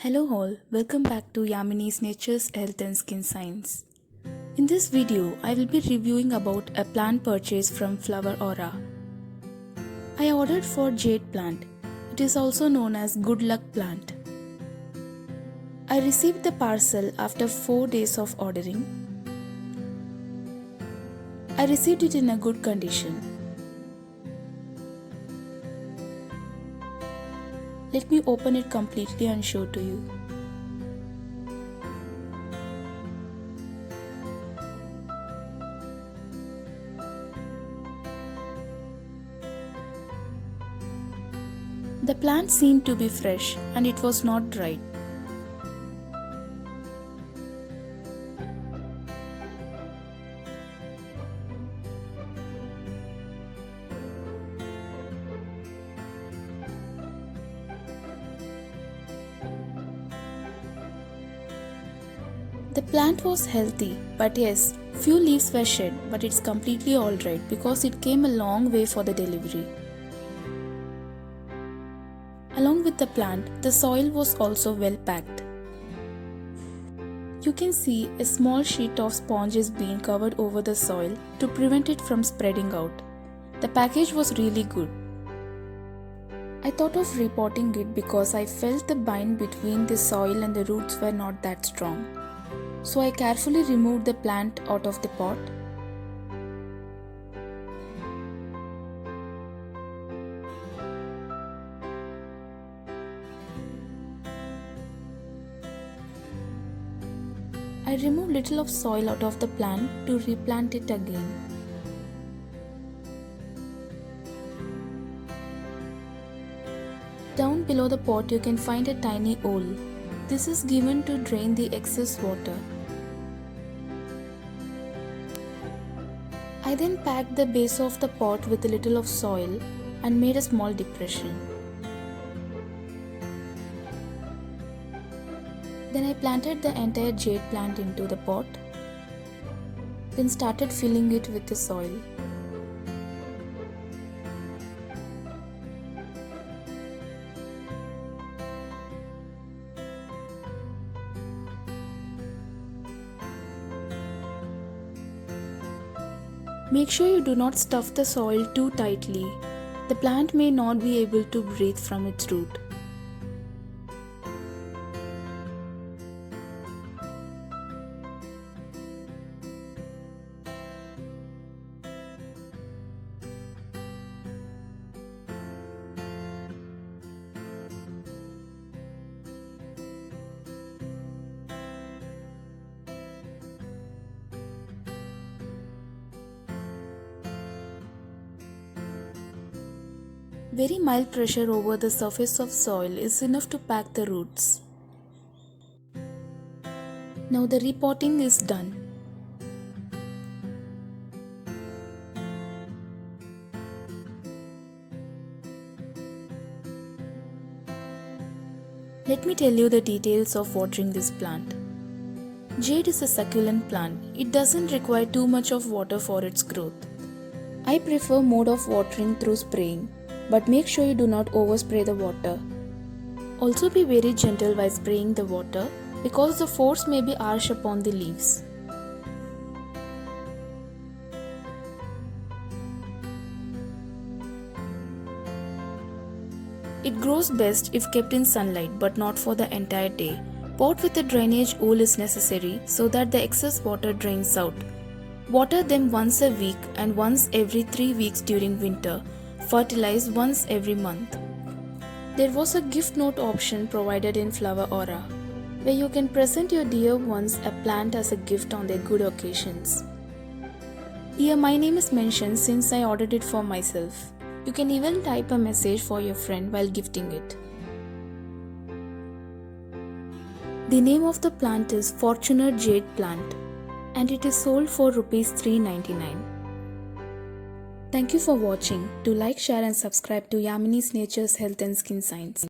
Hello all, welcome back to Yamini's Nature's Health and Skin Science. In this video, I will be reviewing about a plant purchase from Flower Aura. I ordered for jade plant. It is also known as good luck plant. I received the parcel after 4 days of ordering. I received it in a good condition. Let me open it completely and show to you. The plant seemed to be fresh and it was not dried. The plant was healthy, but yes, few leaves were shed, but it's completely alright because it came a long way for the delivery. Along with the plant, the soil was also well packed. You can see a small sheet of sponge is being covered over the soil to prevent it from spreading out. The package was really good. I thought of repotting it because I felt the bind between the soil and the roots were not that strong. So I carefully removed the plant out of the pot. I removed little of soil out of the plant to replant it again. Down below the pot you can find a tiny hole. This is given to drain the excess water. I then packed the base of the pot with a little of soil and made a small depression. Then I planted the entire jade plant into the pot, then started filling it with the soil. Make sure you do not stuff the soil too tightly. The plant may not be able to breathe from its root. Very mild pressure over the surface of soil is enough to pack the roots. Now the repotting is done. Let me tell you the details of watering this plant. Jade is a succulent plant. It doesn't require too much of water for its growth. I prefer mode of watering through spraying. But make sure you do not overspray the water. Also be very gentle while spraying the water because the force may be harsh upon the leaves. It grows best if kept in sunlight but not for the entire day. Pot with a drainage hole is necessary so that the excess water drains out. Water them once a week and once every 3 weeks during winter. Fertilize once every month. There was a gift note option provided in Flower Aura, where you can present your dear ones a plant as a gift on their good occasions. Here my name is mentioned since I ordered it for myself. You can even type a message for your friend while gifting it. The name of the plant is Fortuner Jade Plant and it is sold for Rs 399. Thank you for watching. Do like, share and subscribe to Yamini's Nature's Health and Skin Science.